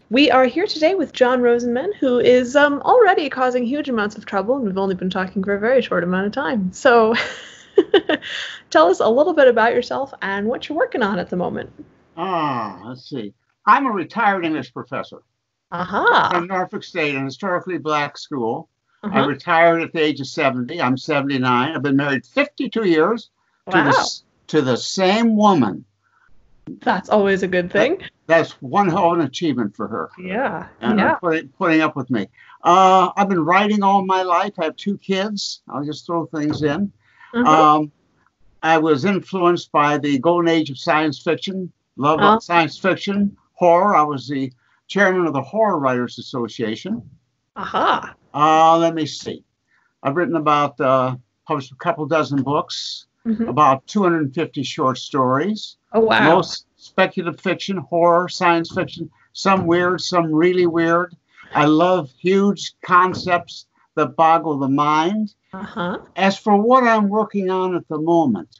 We are here today with John Rosenman, who is already causing huge amounts of trouble, and we've only been talking for a very short amount of time. So tell us a little bit about yourself and what you're working on at the moment. Let's see. I'm a retired English professor Aha. from Norfolk State, an historically black school. I Uh-huh. retired at the age of 70. I'm 79. I've been married 52 years to Wow. the same woman. That's always a good thing. That's one hell of an achievement for her, Yeah. and Yeah. putting up with me. I've been writing all my life. I have two kids. I'll just throw things in. Uh-huh. Um, I was influenced by the golden age of science fiction. Love Uh, science fiction, horror. I was the chairman of the Horror Writers Association. aha. Let me see. I've written about, published a couple dozen books, Hmm. about 250 short stories, Oh, wow. most speculative fiction, horror, science fiction, some weird, some really weird. I love huge concepts that boggle the mind. Uh-huh. As for what I'm working on at the moment,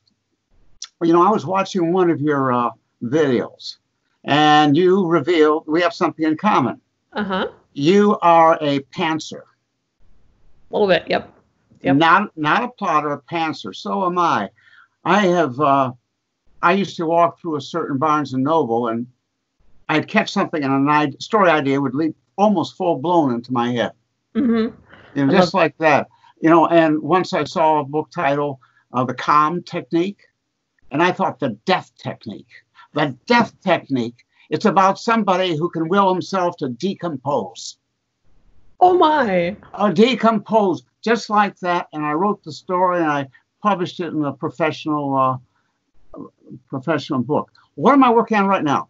I was watching one of your videos, and you revealed we have something in common. Uh-huh. You are a pantser. A little bit. Yep. Yep. Not a plotter, a pantser. So am I. I used to walk through a certain Barnes and Noble, and I'd catch something, and a story idea would leap almost full blown into my head. Mm-hmm. I love. Just like that. And once I saw a book title, The Calm Technique, and I thought the death technique. The death technique. It's about somebody who can will himself to decompose. Oh my. Decompose just like that. And I wrote the story and I published it in a professional book. What am I working on right now?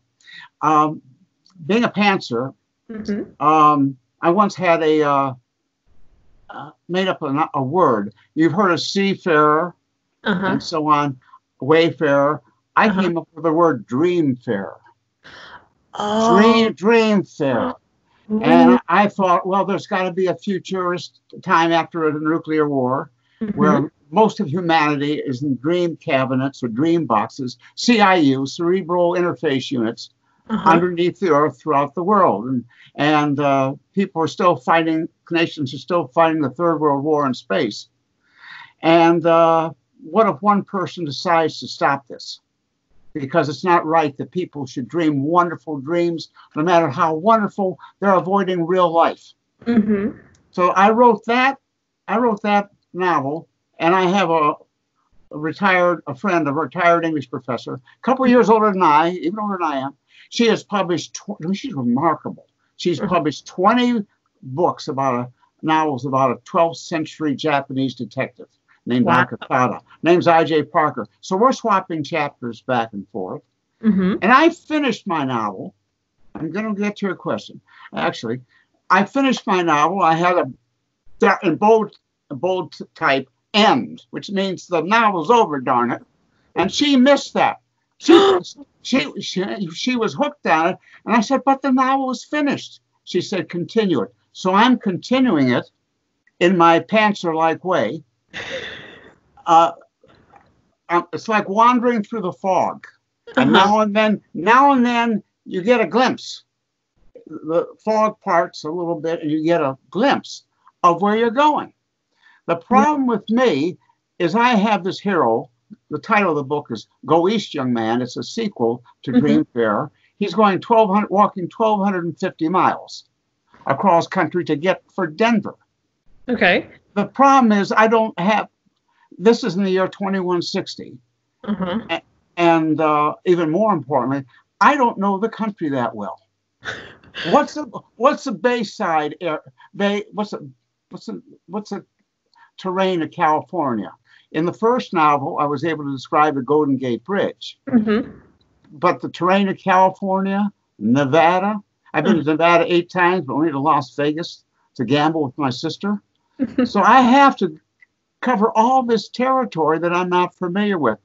Being a pantser, Mm-hmm. I once had made up a word. You've heard of seafarer Uh-huh. and so on, wayfarer. I Uh-huh. came up with the word dreamfarer. Oh. Dreamfarer. And I thought, well, there's got to be a futurist time after a nuclear war Mm-hmm. where most of humanity is in dream cabinets or dream boxes, CIU, cerebral interface units, Uh-huh. underneath the earth throughout the world. And people are still fighting, nations are still fighting the Third World War in space. And what if one person decides to stop this? Because it's not right that people should dream wonderful dreams, no matter how wonderful, they're avoiding real life. Mm-hmm. So I wrote that novel, and I have a friend, a retired English professor, a couple of years older than I, even older than I am. She has published, she's remarkable. She's published 20 books novels about a 12th century Japanese detective named Wow. Nakata. Name's I.J. Parker. So we're swapping chapters back and forth. Mm-hmm. And I finished my novel. I'm going to get to your question. Actually, I finished my novel. I had in bold type, end, which means the novel's over, darn it. And she missed that. She was hooked on it. And I said, but the novel was finished. She said, continue it. So I'm continuing it in my pantser-like way. It's like wandering through the fog. And now and then you get a glimpse. The fog parts a little bit and you get a glimpse of where you're going. The problem with me is I have this hero. The title of the book is Go East, Young Man. It's a sequel to Dreamfarer. He's walking 1,250 miles across country to get for Denver. Okay. The problem is I don't have, this is in the year 2160. Uh-huh. And even more importantly, I don't know the country that well. What's the Bayside Bay? What's the terrain of California? In the first novel, I was able to describe the Golden Gate Bridge. Mm-hmm. But the terrain of California, Nevada, I've been to Nevada 8 times, but only to Las Vegas to gamble with my sister. So I have to cover all this territory that I'm not familiar with.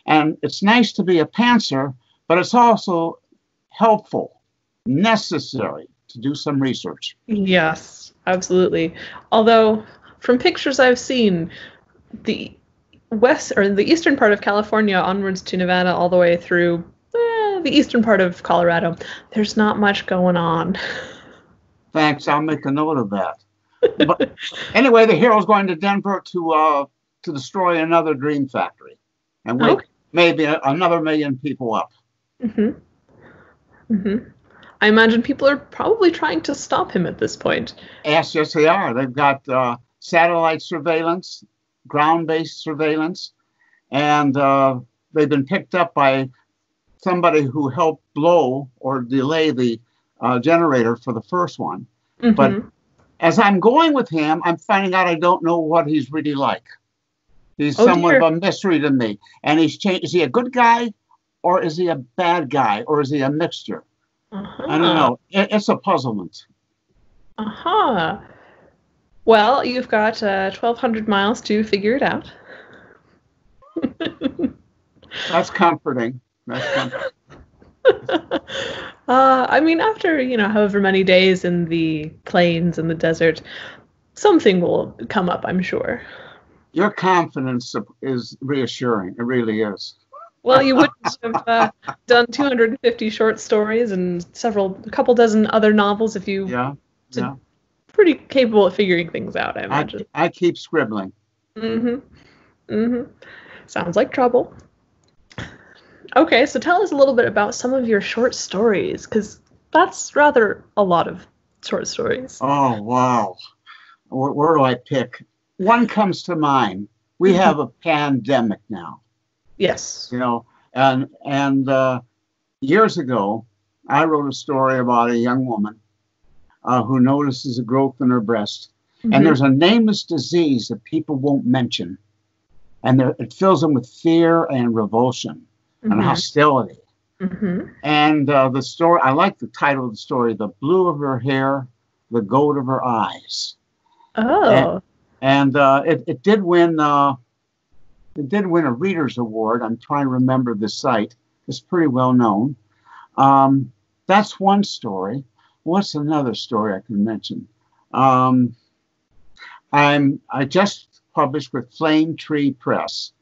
And it's nice to be a pantser, but it's also helpful, necessary to do some research. Yes, absolutely. Although, from pictures I've seen, the west or the eastern part of California onwards to Nevada, all the way through the eastern part of Colorado. There's not much going on. Thanks. I'll make a note of that. But anyway, the hero's going to Denver to destroy another dream factory and wake maybe another million people up. I imagine people are probably trying to stop him at this point. Yes, they are. They've got satellite surveillance, ground-based surveillance, and they've been picked up by somebody who helped blow or delay the generator for the first one. But as I'm going with him, I'm finding out I don't know what he's really like. He's somewhat of a mystery to me. And he's changed. Is he a good guy, or is he a bad guy, or is he a mixture? I don't know. It's a puzzlement. Well, you've got 1,200 miles to figure it out. That's comforting. I mean, after, however many days in the plains and the desert, something will come up, I'm sure. Your confidence is reassuring. It really is. Well, you wouldn't have done 250 short stories and a couple dozen other novels if you were pretty capable of figuring things out, I imagine. I keep scribbling. Sounds like trouble. Okay, so tell us a little bit about some of your short stories, because that's rather a lot of short stories. Oh, wow. Where do I pick? One comes to mind. We have a pandemic now. Yes. And years ago, I wrote a story about a young woman who notices a growth in her breast. And there's a nameless disease that people won't mention. And it fills them with fear and revulsion and hostility. And the story, I like the title of the story, The Blue of Her Hair, The Gold of Her Eyes. Oh. And it did win a Reader's Award. I'm trying to remember the site. It's pretty well known. That's one story. What's another story I can mention? I just published with Flame Tree Press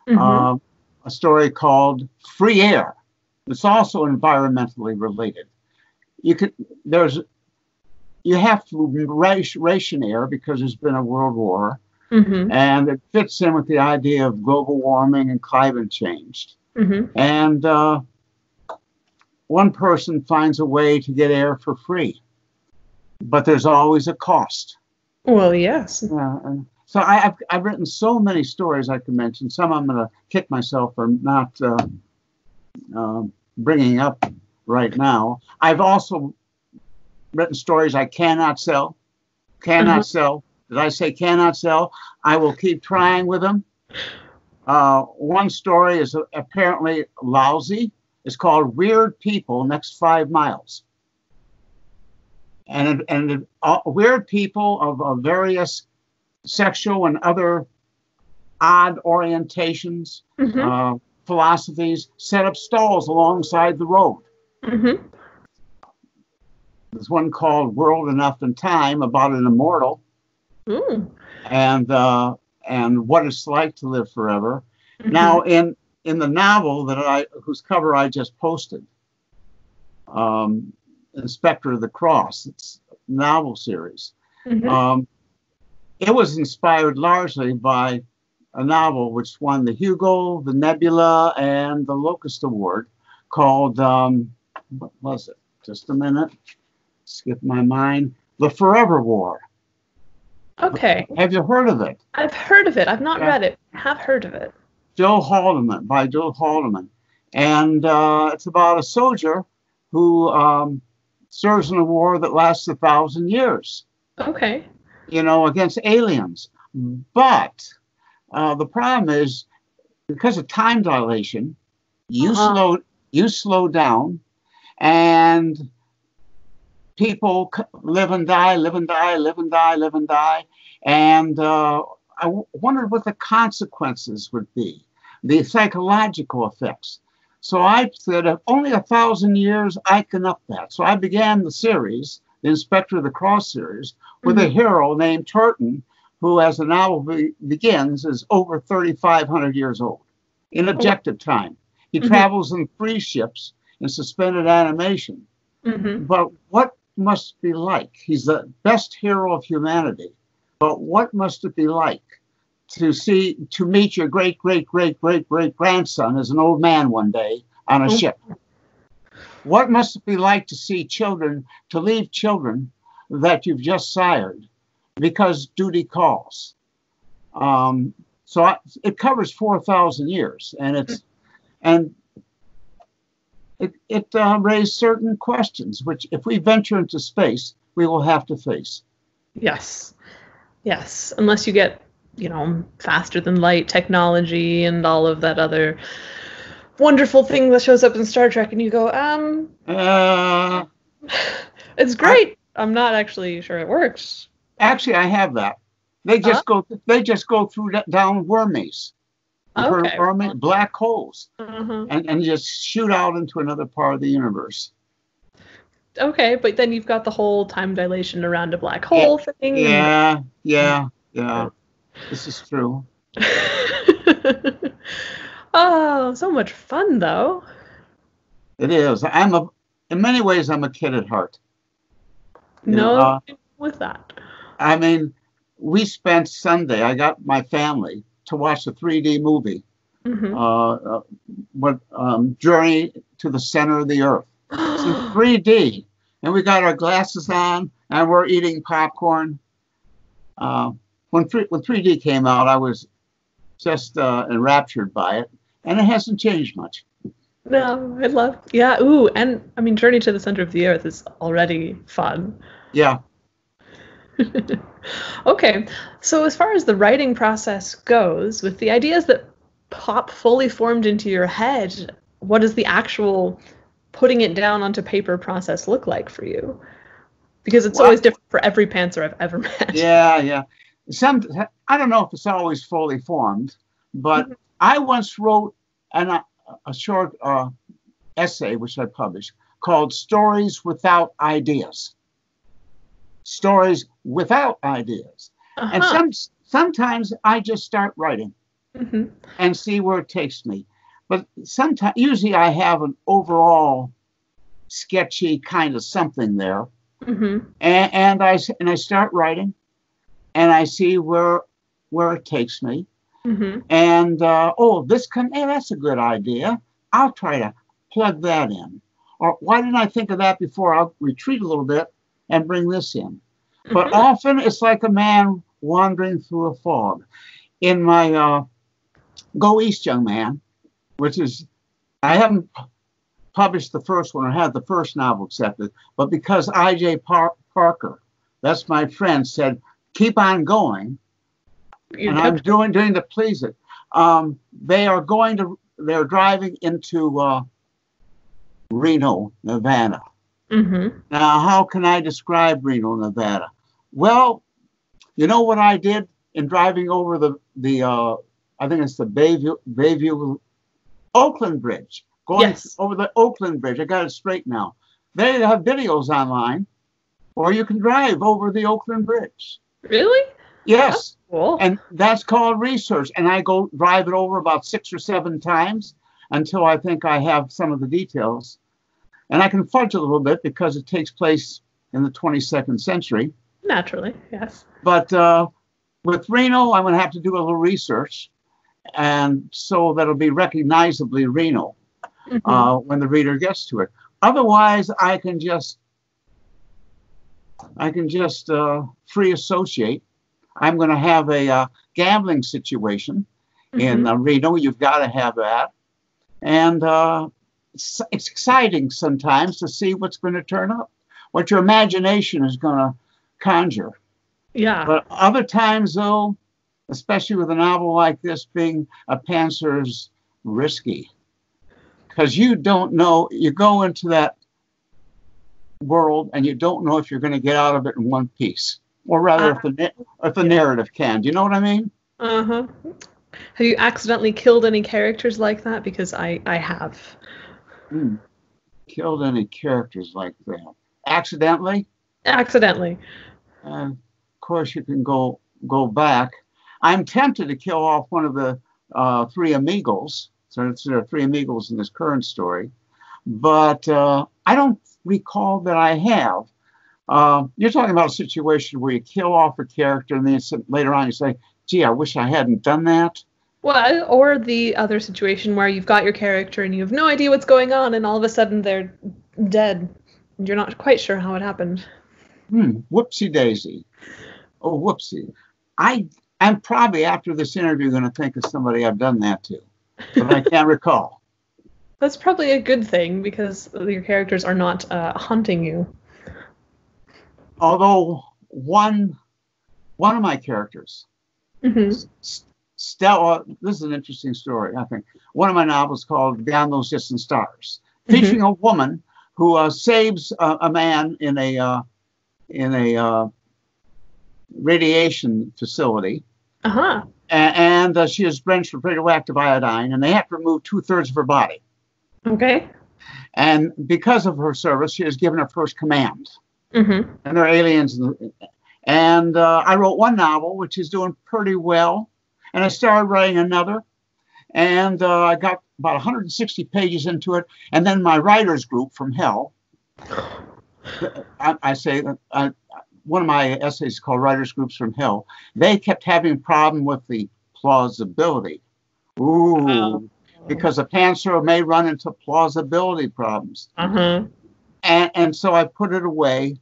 a story called Free Air. It's also environmentally related. You have to ration air because there's been a world war, and it fits in with the idea of global warming and climate change. And one person finds a way to get air for free, but there's always a cost. Well, yes. So I've written so many stories I could mention. Some I'm going to kick myself for not bringing up right now. I've also written stories I cannot sell. Cannot sell. Did I say cannot sell? I will keep trying with them. One story is apparently lousy. It's called Weird People Next 5 Miles. And weird people of various sexual and other odd orientations, philosophies, set up stalls alongside the road. There's one called World Enough and Time about an immortal and what it's like to live forever. Now, in the novel whose cover I just posted, Inspector of the Cross, it's a novel series. It was inspired largely by a novel which won the Hugo, the Nebula, and the Locust Award called, what was it? Just a minute. Skip my mind. The Forever War. Okay. Have you heard of it? I've heard of it. I've not read it. I have heard of it. Joe Haldeman. And it's about a soldier who serves in a war that lasts 1,000 years. Okay. Against aliens. But the problem is, because of time dilation, you slow down, and people live and die. And I wondered what the consequences would be, the psychological effects. So I said, if only 1,000 years, I can up that. So I began the series, the Inspector of the Cross series, with a hero named Turton, who, as the novel begins, is over 3,500 years old in objective time. He travels in 3 ships in suspended animation. Mm-hmm. But what must it be like? He's the best hero of humanity. But what must it be like to meet your great, great, great, great, great grandson as an old man one day on a ship? What must it be like to leave children that you've just sired because duty calls? It covers 4,000 years, and it raised certain questions, which if we venture into space, we will have to face. Yes. Yes. Unless you get, faster than light technology and all of that other wonderful thing that shows up in Star Trek, and you go, it's great. I'm not actually sure it works. Actually, I have that. They just go through down wormies. Okay. Black holes, Uh-huh. and just shoot out into another part of the universe. Okay, but then you've got the whole time dilation around a black hole thing. Yeah. This is true. Oh, so much fun, though. It is. In many ways, I'm a kid at heart. With that. I mean, we spent Sunday, I got my family to watch a 3D movie, Journey to the Center of the Earth. It's in 3D. And we got our glasses on, and we're eating popcorn. When 3D came out, I was just enraptured by it, and it hasn't changed much. No, and I mean, Journey to the Center of the Earth is already fun. Yeah. Okay, so as far as the writing process goes, with the ideas that pop fully formed into your head, what does the actual putting it down onto paper process look like for you? Because it's always different for every pantser I've ever met. Yeah. I don't know if it's always fully formed, but I once wrote a short essay, which I published, called Stories Without Ideas. Stories without ideas. And sometimes I just start writing and see where it takes me. But usually I have an overall sketchy kind of something there. And I start writing, and I see where it takes me. And that's a good idea. I'll try to plug that in. Or why didn't I think of that before? I'll retreat a little bit and bring this in. But often it's like a man wandering through a fog. In my Go East, Young Man, I haven't published the first one or had the first novel accepted, but because I.J. Parker, that's my friend, said, keep on going, and I'm doing to please it. They're driving into Reno, Nevada. Now, how can I describe Reno, Nevada? Well, you know what I did in driving over I think it's the Bayview Oakland Bridge. Going over the Oakland Bridge. I got it straight now. They have videos online, or you can drive over the Oakland Bridge. Really? Yes. That's cool. And that's called research. And I go drive it over about 6 or 7 times until I think I have some of the details. And I can fudge a little bit because it takes place in the 22nd century. Naturally, yes. But with Reno, I'm going to have to do a little research. And so that'll be recognizably Reno when the reader gets to it. Otherwise, I can just free associate. I'm going to have a gambling situation in Reno. You've got to have that. And it's exciting sometimes to see what's going to turn up, what your imagination is going to conjure. Yeah. But other times, though, especially with a novel like this, being a pantser is risky. Because you don't know, you go into that world and you don't know if you're going to get out of it in one piece. Or rather, if the narrative can. Do you know what I mean? Have you accidentally killed any characters like that? Because I have. Killed any characters like that? Accidentally? Accidentally. Of course, you can go back. I'm tempted to kill off one of the 3 amigos. So there are 3 amigos in this current story. but I don't recall that I have. You're talking about a situation where you kill off a character and then later on you say, gee, I wish I hadn't done that. Well, or the other situation where you've got your character and you have no idea what's going on, and all of a sudden they're dead. And you're not quite sure how it happened. Whoopsie daisy. Oh, whoopsie. I'm probably after this interview going to think of somebody I've done that to, but I can't recall. That's probably a good thing because your characters are not hunting you. Although one of my characters, Stella, this is an interesting story, I think. One of my novels called Beyond Those Distant Stars, featuring a woman who saves a man in a radiation facility. And she is drenched with radioactive iodine, and they have to remove 2/3 of her body. Okay. And because of her service, she is given her first command. And they're aliens. And I wrote one novel, which is doing pretty well. And I started writing another. And I got about 160 pages into it. And then my writers group from hell, I say that one of my essays is called Writers Groups from Hell. They kept having a problem with the plausibility. Because a pantser may run into plausibility problems. And so I put it away.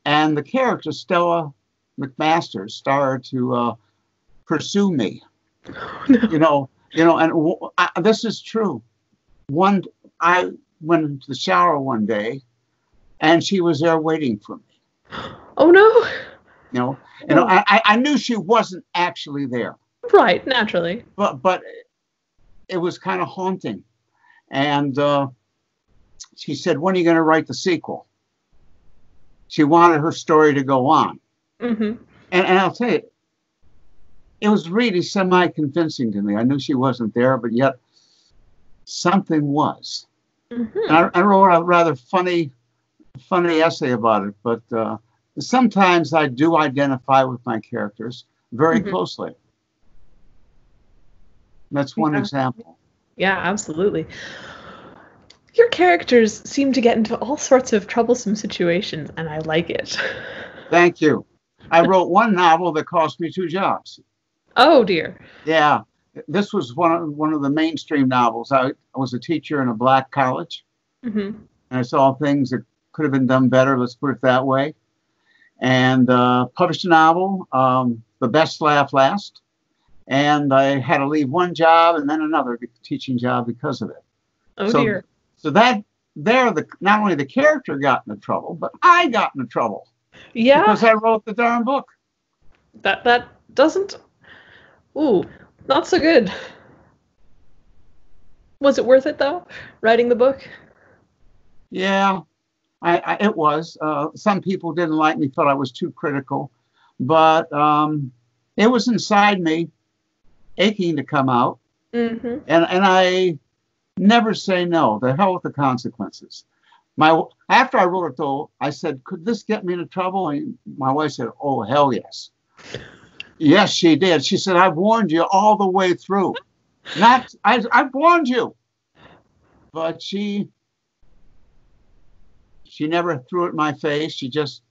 And the character, Stella McMaster, started to pursue me. And this is true. I went into the shower one day, and she was there waiting for me. Oh no! I knew she wasn't actually there. Right, naturally. But it was kind of haunting. And she said, "When are you going to write the sequel?" She wanted her story to go on. And I'll tell you, it was really semi-convincing to me. I knew she wasn't there, but yet something was. And I wrote a rather funny essay about it, but sometimes I do identify with my characters very closely. That's one example. Yeah, absolutely. Your characters seem to get into all sorts of troublesome situations, and I like it. Thank you. I wrote one novel that cost me 2 jobs. Oh, dear. Yeah. This was one of the mainstream novels. I was a teacher in a black college, and I saw things that could have been done better, let's put it that way, and published a novel, The Best Laugh Last, and I had to leave one job and then another teaching job because of it. Oh, dear. So that not only the character got into trouble, but I got into trouble. Yeah. Because I wrote the darn book. That doesn't... Ooh, not so good. Was it worth it, though, writing the book? Yeah, it was. Some people didn't like me, thought I was too critical. But it was inside me, aching to come out. And I never say no. The hell with the consequences. After I wrote it, though, I said, could this get me into trouble? And my wife said, oh, hell yes. Yes, she did. She said, I've warned you all the way through. I've warned you. But she never threw it in my face. She just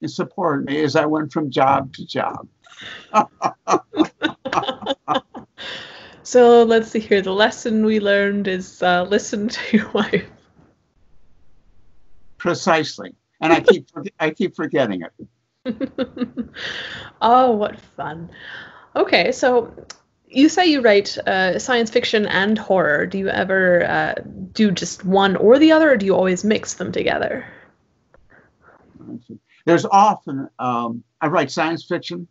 supported me as I went from job to job. So let's see here. The lesson we learned is listen to your wife. Precisely. And I keep forgetting it. Oh, what fun. Okay, so you say you write science fiction and horror. Do you ever do just one or the other, or do you always mix them together? There's often, I write science fiction,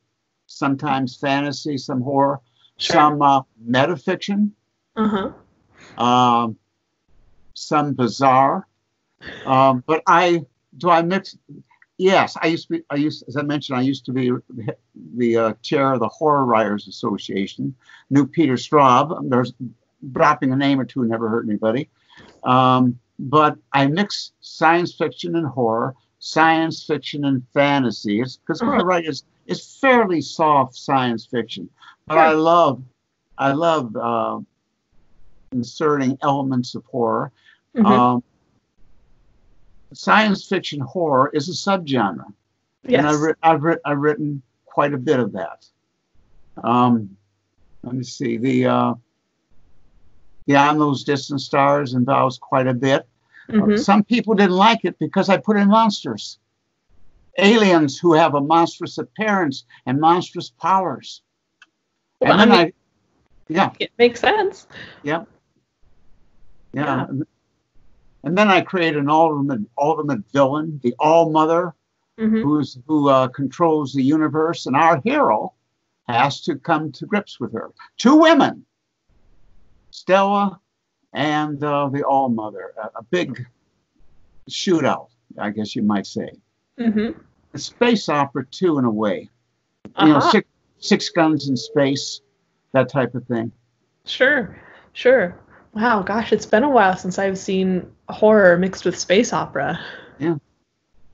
sometimes fantasy, some horror, some metafiction, some bizarre. But I mix? Yes, as I mentioned, I used to be the chair of the Horror Writers Association. Knew Peter Straub. There's dropping a name or two never hurt anybody. But I mix science fiction and horror, science fiction and fantasy. It's because what I write is fairly soft science fiction, but I love inserting elements of horror. science fiction horror is a subgenre, and Yes. I've written quite a bit of that. Let me see. Beyond Those Distant Stars involves quite a bit. Some people didn't like it because I put in monsters, aliens who have a monstrous appearance and monstrous powers. Well, And then I mean, yeah, it makes sense. yeah. And then I create an ultimate villain, the All Mother, who controls the universe, and our hero has to come to grips with her. Two women, Stella and the All Mother, a big shootout, I guess you might say. A space opera too, in a way. You know, six guns in space, that type of thing. Sure. Wow, gosh, it's been a while since I've seen horror mixed with space opera. Yeah.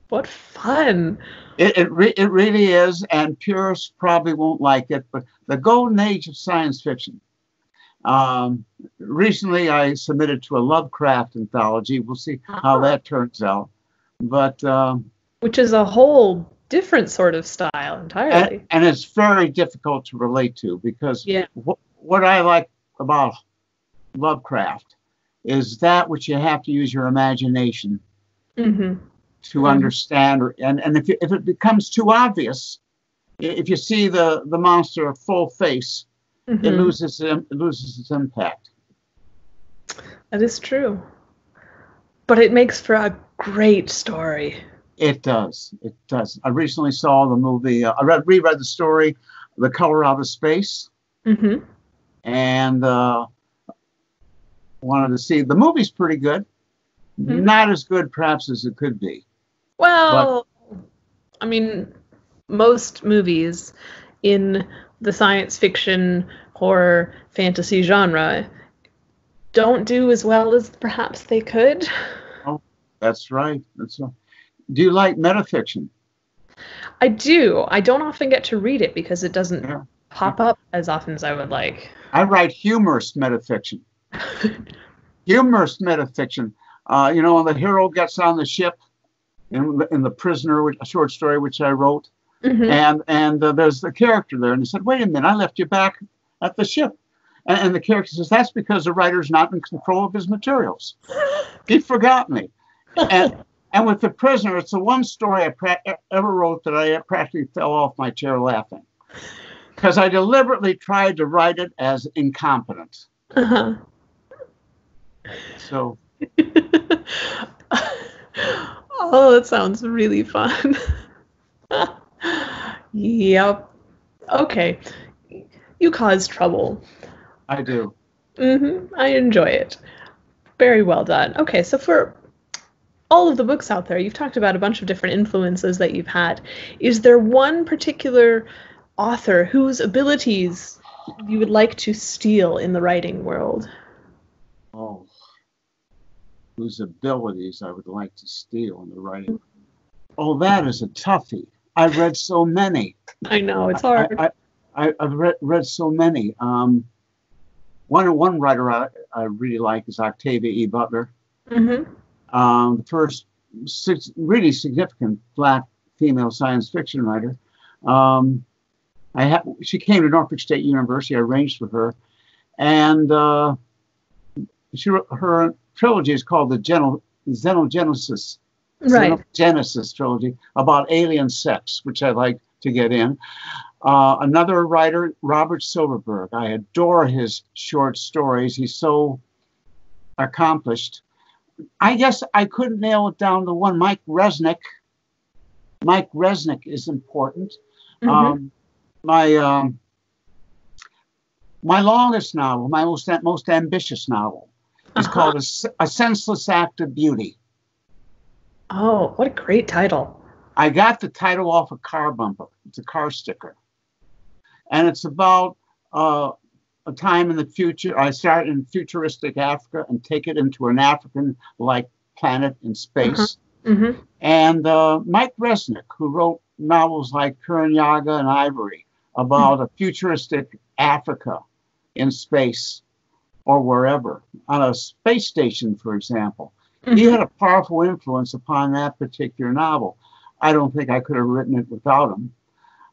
What fun. It really is, and purists probably won't like it, but the golden age of science fiction. Recently, I submitted to a Lovecraft anthology. We'll see how that turns out. But which is a whole different sort of style entirely. And it's very difficult to relate to, because what I like about Lovecraft is that which you have to use your imagination to understand. And if it becomes too obvious, if you see the monster full face, it loses its impact. That is true. But it makes for a great story. It does. It does. I recently saw the movie. I reread the story, The Color Out of Space, and wanted to see. The movie's pretty good. Not as good, perhaps, as it could be. Well, I mean, most movies in the science fiction, horror, fantasy genre don't do as well as perhaps they could. Oh, that's right. Do you like metafiction? I do. I don't often get to read it because it doesn't pop up as often as I would like. I write humorous metafiction. Humorous metafiction. You know, when the hero gets on the ship in The Prisoner, a short story which I wrote, and there's the character there, and he said, "Wait a minute, I left you back at the ship." And the character says, "That's because the writer's not in control of his materials. He forgot me." And with The Prisoner, it's the one story I ever wrote that I practically fell off my chair laughing, because I deliberately tried to write it as incompetent. So. Oh, that sounds really fun. Yep. Okay. You cause trouble. I do. I enjoy it. Very well done. Okay, so for all of the books out there, you've talked about a bunch of different influences that you've had. Is there one particular author whose abilities you would like to steal in the writing world? Oh, whose abilities I would like to steal in the writing? Oh, that is a toughie. I've read so many. I know, it's hard. I've read so many. One writer I really like is Octavia E. Butler. The first really significant Black female science fiction writer. She came to Norfolk State University. I arranged for her, and her trilogy is called the Xenogenesis. Xenogenesis trilogy, about alien sex, which I'd like to get in. Another writer, Robert Silverberg. I adore his short stories. He's so accomplished. I guess I couldn't nail it down to one. Mike Resnick. Mike Resnick is important. My longest novel, my most ambitious novel, is called A Senseless Act of Beauty. Oh, what a great title. I got the title off a car bumper. It's a car sticker. And it's about a time in the future. I start in futuristic Africa and take it into an African-like planet in space. And Mike Resnick, who wrote novels like Kiranyaga and Ivory about a futuristic Africa in space or wherever, on a space station, for example. He had a powerful influence upon that particular novel. I don't think I could have written it without him.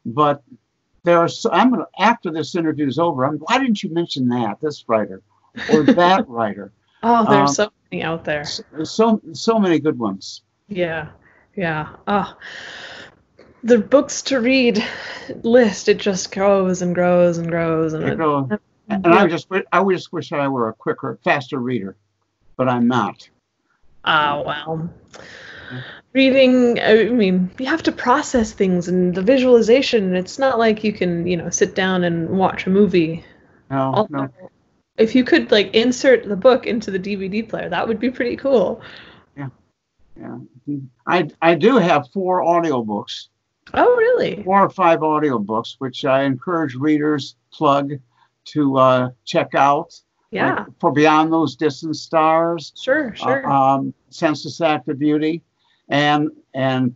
But after this interview is over, why didn't you mention this writer or that writer? Oh, there's so many out there. So many good ones. Yeah. Oh, the books to read list, it just grows and grows and grows. And I just wish I were a quicker, faster reader, but I'm not. Well. Reading, I mean, you have to process things, and the visualization, it's not like you can, sit down and watch a movie. No. If you could, insert the book into the DVD player, that would be pretty cool. Yeah. I do have 4 audiobooks. Oh, really? 4 or 5 audiobooks, which I encourage readers to check out. Yeah. Like For Beyond Those Distant Stars. Sure. Senseless Act of Beauty. And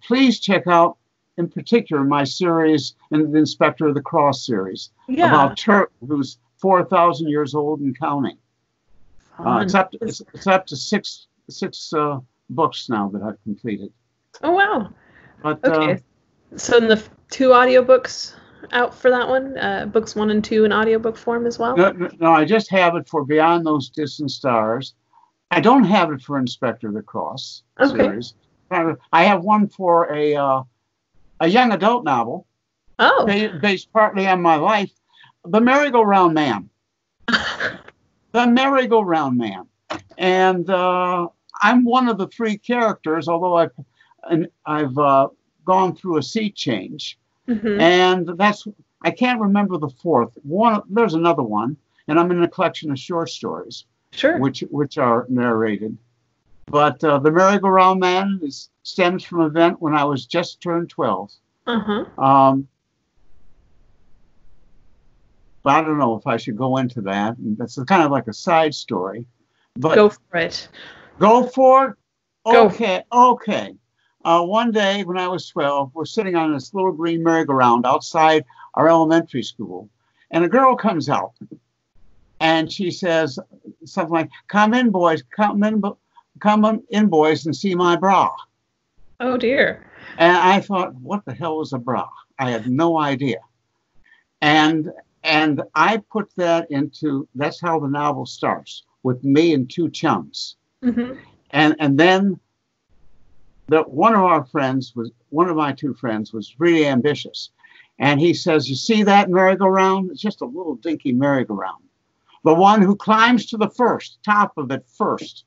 please check out, in particular, my series, in the Inspector of the Cross series, about Turk, who's 4,000 years old and counting. It's up to six books now that I've completed. Oh, wow. But, okay. So in the 2 audiobooks out for that one, books 1 and 2 in audiobook form as well? No, I just have it for Beyond Those Distant Stars. I don't have it for Inspector of the Cross series. I have one for a young adult novel. Oh. Based partly on my life. The Merry-Go-Round Man. The Merry-Go-Round Man. And I'm one of the 3 characters, although I've gone through a seat change. And I can't remember the 4th. There's another one, and I'm in a collection of short stories. Sure. Which are narrated. But the Merry-Go-Round Man stems from an event when I was just turned 12. But I don't know if I should go into that. That's kind of like a side story. But go for it. Go for it? Okay. Go. Okay. One day when I was 12, we're sitting on this little green merry-go-round outside our elementary school. And a girl comes out. And she says something like, "Come in, boys. Come on in, boys, and see my bra." Oh, dear. And I thought, what the hell is a bra? I had no idea. And I put that that's how the novel starts, with me and 2 chums. And then one of my 2 friends was really ambitious. And he says, "You see that merry-go-round? It's just a little dinky merry-go-round. The one who climbs to the top of it first,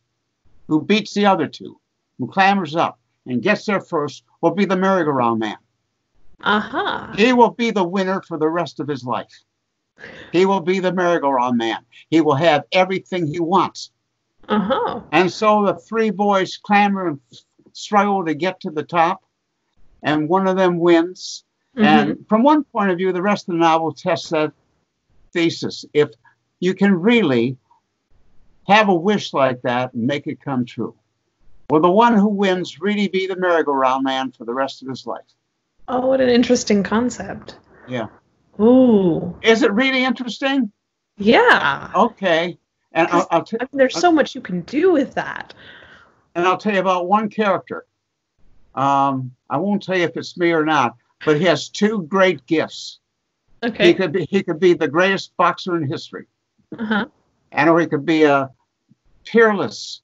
who beats the other 2, who clambers up and gets there first, will be the merry-go-round man. He will be the winner for the rest of his life. He will be the merry-go-round man. He will have everything he wants." And so the 3 boys clamber and struggle to get to the top, and one of them wins. And from one point of view, the rest of the novel tests that thesis. If you can really have a wish like that and make it come true, will the one who wins really be the merry-go-round man for the rest of his life? Oh, what an interesting concept. Yeah. Ooh. Is it really interesting? Yeah. Okay. And there's so much you can do with that. And I'll tell you about one character. I won't tell you if it's me or not, but he has 2 great gifts. Okay. He could be the greatest boxer in history. Or he could be a peerless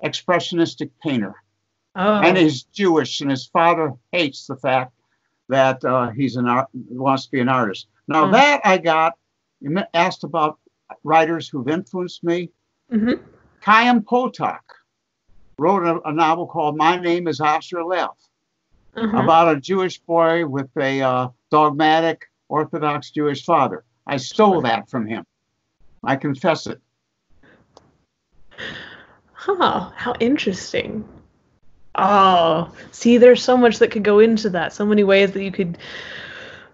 expressionistic painter. And he's Jewish, and his father hates the fact that he wants to be an artist. Now that I got, you asked about writers who've influenced me. Chaim Potok wrote a novel called My Name is Asher Lev, about a Jewish boy with a dogmatic Orthodox Jewish father. I stole that from him. I confess it. How interesting. Oh, see, there's so much that could go into that. So many ways that you could.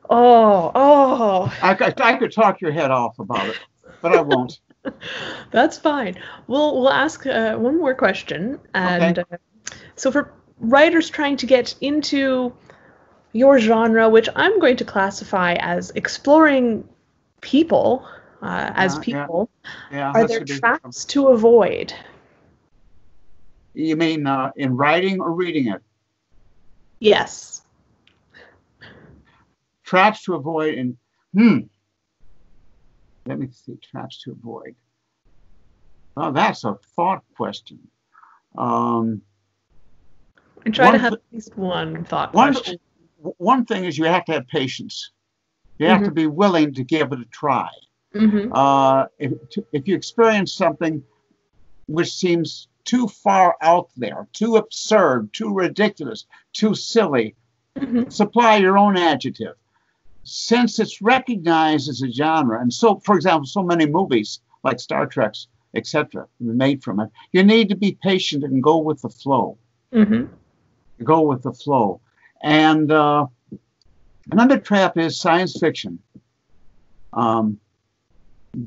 I could talk your head off about it, but I won't. That's fine. We'll ask one more question. And so for writers trying to get into your genre, which I'm going to classify as exploring people, are there traps to avoid? You mean in writing or reading it? Yes. Traps to avoid in, let me see, traps to avoid. Oh, that's a thought question. I try to have at least one thought question. One thing is you have to have patience. You have to be willing to give it a try. If you experience something which seems too far out there, too absurd, too ridiculous, too silly, supply your own adjective. Since it's recognized as a genre, and so, for example, so many movies like Star Trek's, etc., made from it, you need to be patient and go with the flow. Go with the flow. And another trap is science fiction.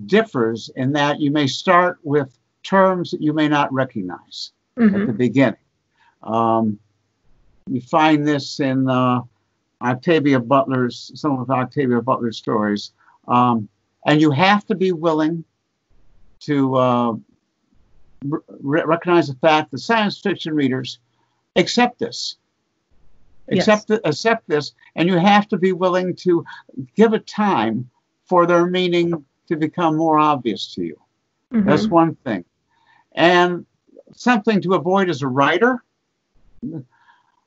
Differs in that you may start with terms that you may not recognize at the beginning. You find this in Octavia Butler's, some of Octavia Butler's stories. And you have to be willing to recognize the fact that science fiction readers accept this. Accept this, and you have to be willing to give it time for their meaning to become more obvious to you. That's one thing. And something to avoid as a writer, you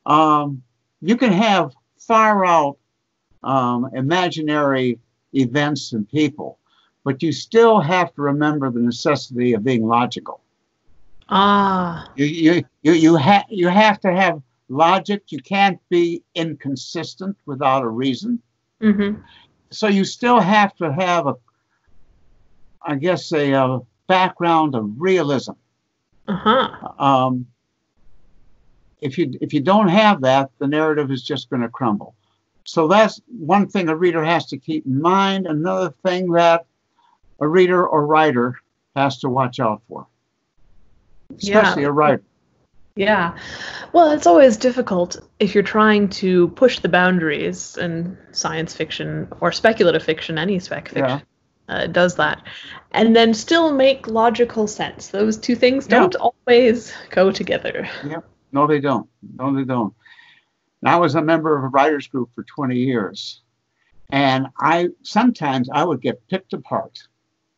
can have far out imaginary events and people, but you still have to remember the necessity of being logical. You have to have logic. You can't be inconsistent without a reason. So you still have to have a background of realism. If you don't have that, the narrative is just going to crumble. So that's one thing a reader has to keep in mind. Another thing that a reader or writer has to watch out for, especially a writer. Yeah. Well, it's always difficult if you're trying to push the boundaries in science fiction or speculative fiction, any spec fiction does that, and then still make logical sense. Those two things don't always go together. No, they don't. And I was a member of a writers group for 20 years, and sometimes I would get picked apart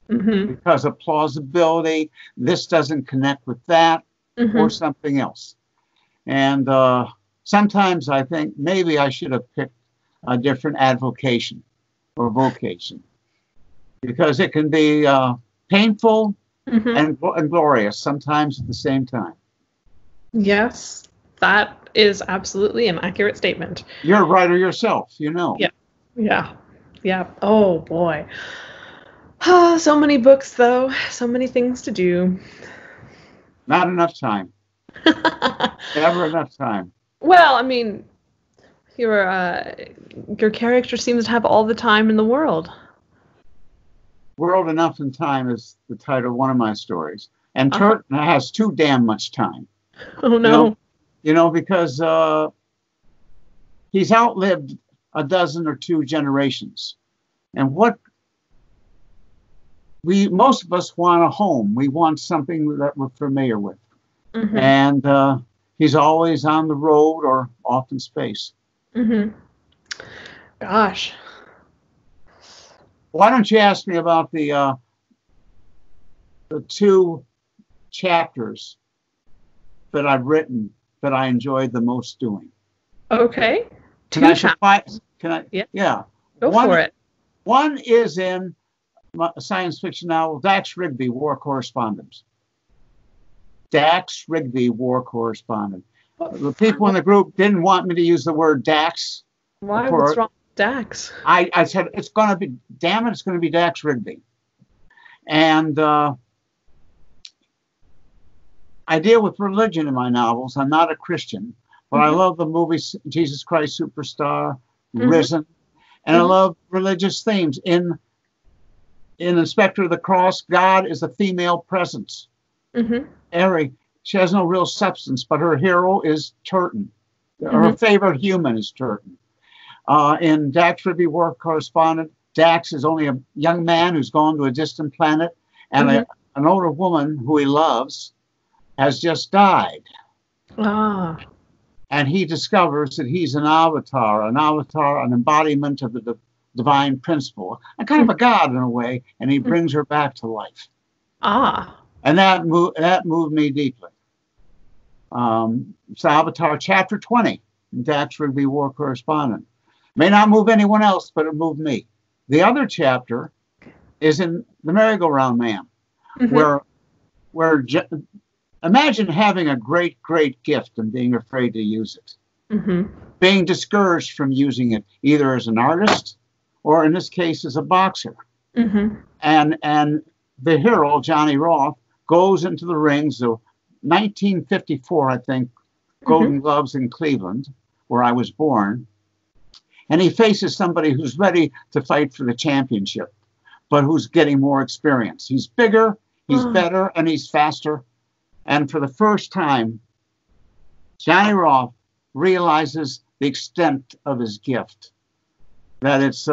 because of plausibility. This doesn't connect with that. Or something else. And sometimes I think maybe I should have picked a different avocation or vocation, because it can be painful and glorious sometimes at the same time. Yes, that is absolutely an accurate statement. You're a writer yourself, you know. Yeah. Oh, boy. So many books, though. So many things to do. Not enough time. Never enough time. Well, I mean, your character seems to have all the time in the world. World Enough in Time is the title of one of my stories. And Turton has too damn much time. Oh, no. Because he's outlived a dozen or two generations. And most of us want a home. We want something that we're familiar with. And he's always on the road or off in space. Gosh. Why don't you ask me about the 2 chapters that I've written that I enjoyed the most doing? Okay. Can I? Yeah. Go for it. One is in a science fiction novel, Dax Rigby, War Correspondent. Dax Rigby, War Correspondent. The people in the group didn't want me to use the word Dax. Why? What's wrong with Dax? I said, it's going to be Dax Rigby. And I deal with religion in my novels. I'm not a Christian, but I love the movies Jesus Christ Superstar, Risen, and I love religious themes. In Inspector of the Cross, God is a female presence. Eri, she has no real substance, but her hero is Turton. Her favorite human is Turton. In Dax Rigby, War Correspondent, Dax is only a young man who's gone to a distant planet, and an older woman who he loves has just died. Ah. And he discovers that he's an avatar, an embodiment of the divine principle, a kind of a god in a way, and he brings her back to life. Ah. And that moved me deeply. It's Avatar chapter 20, Dax Rigby War Correspondent. May not move anyone else, but it moved me. The other chapter is in The Merry-Go-Round Man, where imagine having a great, great gift and being afraid to use it. Being discouraged from using it, either as an artist or in this case as a boxer. And the hero, Johnny Roth, goes into the rings of 1954, I think, Golden Gloves in Cleveland, where I was born. And he faces somebody who's ready to fight for the championship, but who's getting more experience. He's bigger, he's better, and he's faster. And for the first time, Johnny Roth realizes the extent of his gift, that it's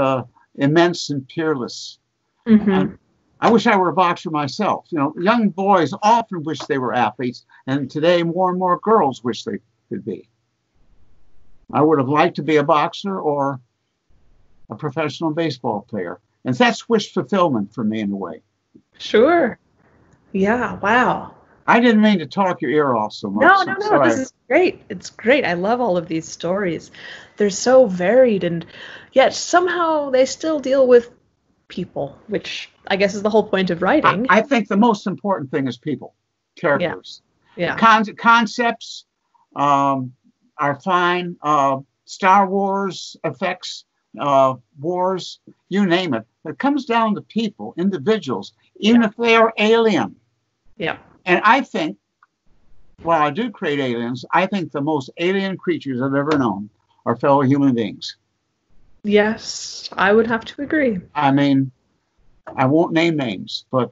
immense and peerless. And I wish I were a boxer myself. You know, young boys often wish they were athletes, and today more and more girls wish they could be. I would have liked to be a boxer or a professional baseball player. And that's wish fulfillment for me in a way. Sure. Yeah, wow. I didn't mean to talk your ear off so much. No. This is great. It's great. I love all of these stories. They're so varied, and yet somehow they still deal with people, which I guess is the whole point of writing. I think the most important thing is people, characters. Yeah. Concepts are fine. Star Wars effects, wars, you name it. It comes down to people, individuals, even if they are alien. Yeah. And I think, while I do create aliens, I think the most alien creatures I've ever known are fellow human beings. Yes, I would have to agree. I mean, I won't name names, but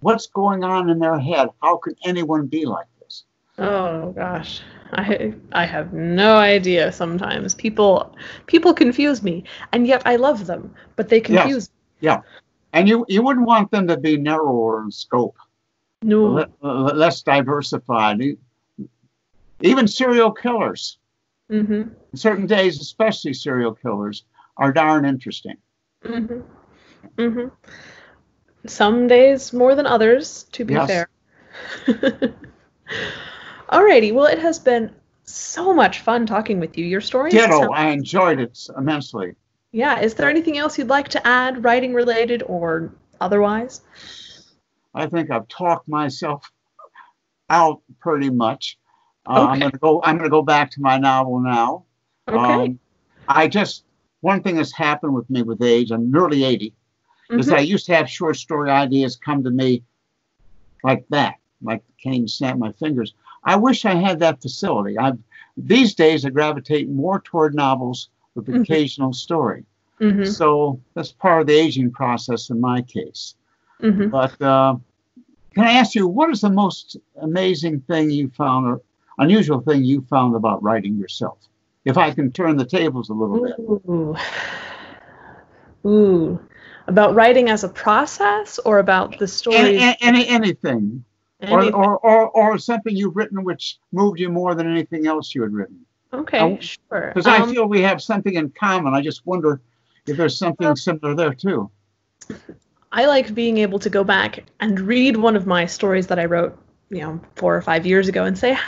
what's going on in their head? How could anyone be like this? Oh gosh, I have no idea. Sometimes people confuse me, and yet I love them, but they confuse me. Yeah, and you wouldn't want them to be narrower in scope. No, less diversified. Even serial killers. Certain days, especially serial killers, are darn interesting. Some days more than others, to be fair. Alrighty, well, it has been so much fun talking with you. Your stories. Ditto, I enjoyed it immensely. Yeah, is there anything else you'd like to add, writing related or otherwise? I think I've talked myself out pretty much. I'm gonna go back to my novel now. Okay. One thing that's happened with me with age, I'm nearly 80, is that I used to have short story ideas come to me like that, like can't even snap my fingers. I wish I had that facility. These days I gravitate more toward novels with occasional story. So that's part of the aging process in my case. But can I ask you, what is the most amazing thing you found or unusual thing you found about writing yourself? If I can turn the tables a little bit. Ooh. About writing as a process or about the story? Anything. Or something you've written which moved you more than anything else you had written. Okay, sure. Because I feel we have something in common. I just wonder if there's something similar there too. I like being able to go back and read one of my stories that I wrote, 4 or 5 years ago and say,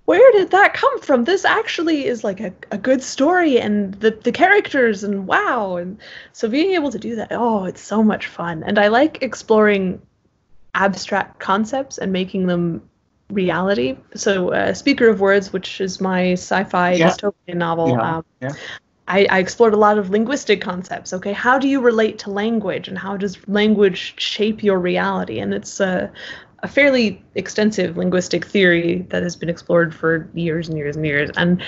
where did that come from? This actually is like a good story, and the characters, and wow. And so being able to do that, it's so much fun. And I like exploring abstract concepts and making them reality. So Speaker of Words, which is my sci-fi dystopian novel, I explored a lot of linguistic concepts. Okay, how do you relate to language, and how does language shape your reality? And it's a fairly extensive linguistic theory that has been explored for years and years and years. And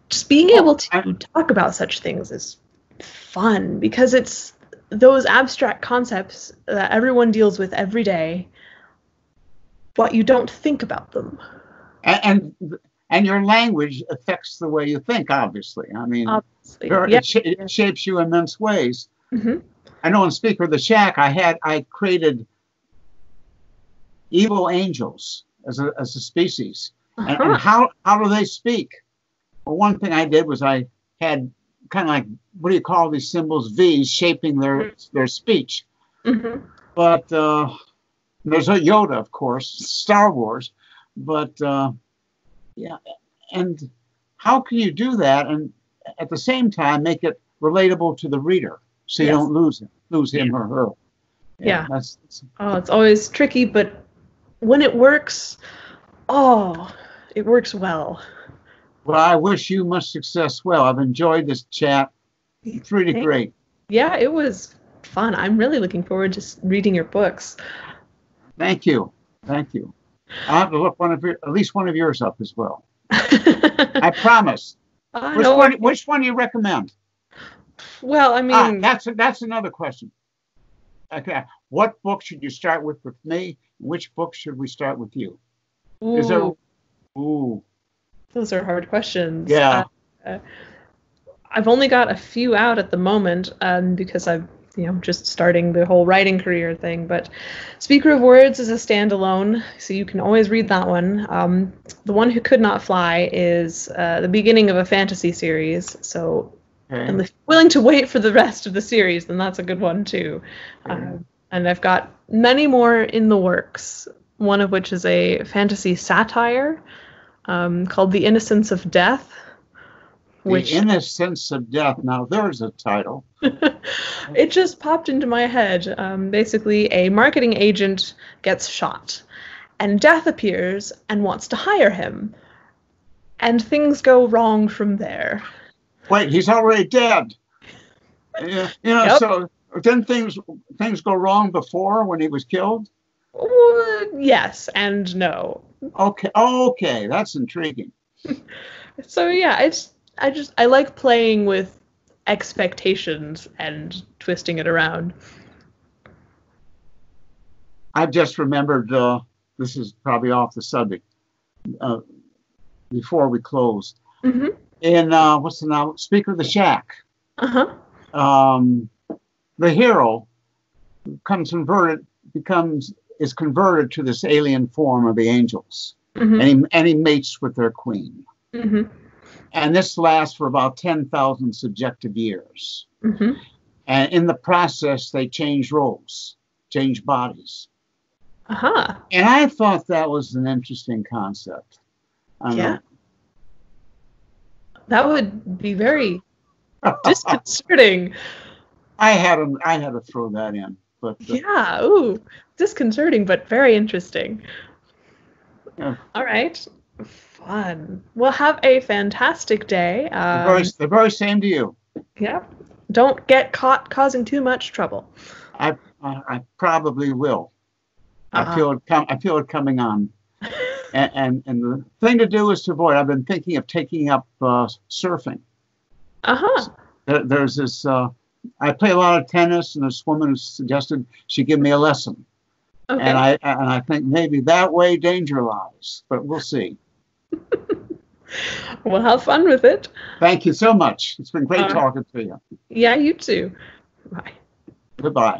just being able to talk about such things is fun, because it's those abstract concepts that everyone deals with every day, but you don't think about them. And your language affects the way you think, obviously. I mean, it shapes you in immense ways. I know in Speaker of the Shack, I created evil angels as a species. And, Uh-huh. and how do they speak? Well, one thing I did was I had kind of like, what do you call these symbols, V's, shaping their speech. Hmm. But there's a Yoda, of course, Star Wars. But yeah, and how can you do that and at the same time make it relatable to the reader so you Yes. don't lose him or her? Yeah, Yeah. that's Oh, it's always tricky, but when it works, oh, it works well. well. I wish you much success. Well, I've enjoyed this chat. It's really Thank- great. Yeah, it was fun. I'm really looking forward to reading your books. Thank you. Thank you. I'll have to look at least one of yours up as well. I promise. No, Which one do you recommend? well, I mean, That's another question. Okay. What book should you start with me? Which book should we start with you? Is there? ooh, Ooh. those are hard questions. Yeah. Uh, I've only got a few out at the moment, because I'm, just starting the whole writing career thing. But Speaker of Words is a standalone, so you can always read that one. The One Who Could Not Fly is the beginning of a fantasy series. So, Okay. and if you're willing to wait for the rest of the series, then that's a good one too. Okay. And I've got many more in the works. One of which is a fantasy satire called The Innocence of Death. The Innocence of Death. Now there's a title. It just popped into my head. Basically, a marketing agent gets shot, and Death appears and wants to hire him. And things go wrong from there. Wait, he's already dead. Yep. So then things go wrong before when he was killed. Yes and no. Okay, that's intriguing. So yeah, I like playing with expectations and twisting it around. I just remembered. This is probably off the subject. Before we close, Mm-hmm. in what's the now? Speaker of the Shack. Uh-huh. The hero is converted to this alien form of the angels, Mm-hmm. and he mates with their queen. Mm-hmm. And this lasts for about 10,000 subjective years. Mm-hmm. And in the process, they change roles, change bodies. Uh-huh. And I thought that was an interesting concept. Yeah. That would be very disconcerting. I had to throw that in, but Yeah. Ooh, disconcerting, but very interesting. yeah. All right. Fun. Well, have a fantastic day. The very same to you. Yeah. Don't get caught causing too much trouble. I probably will. I feel it coming on. And the thing to do is to avoid. I've been thinking of taking up surfing. Uh-huh. There's this. I play a lot of tennis, and this woman who suggested she give me a lesson. Okay. And I think maybe that way danger lies, but we'll see. Well, have fun with it. Thank you so much. It's been great talking to you. Yeah, you too. Bye. Goodbye.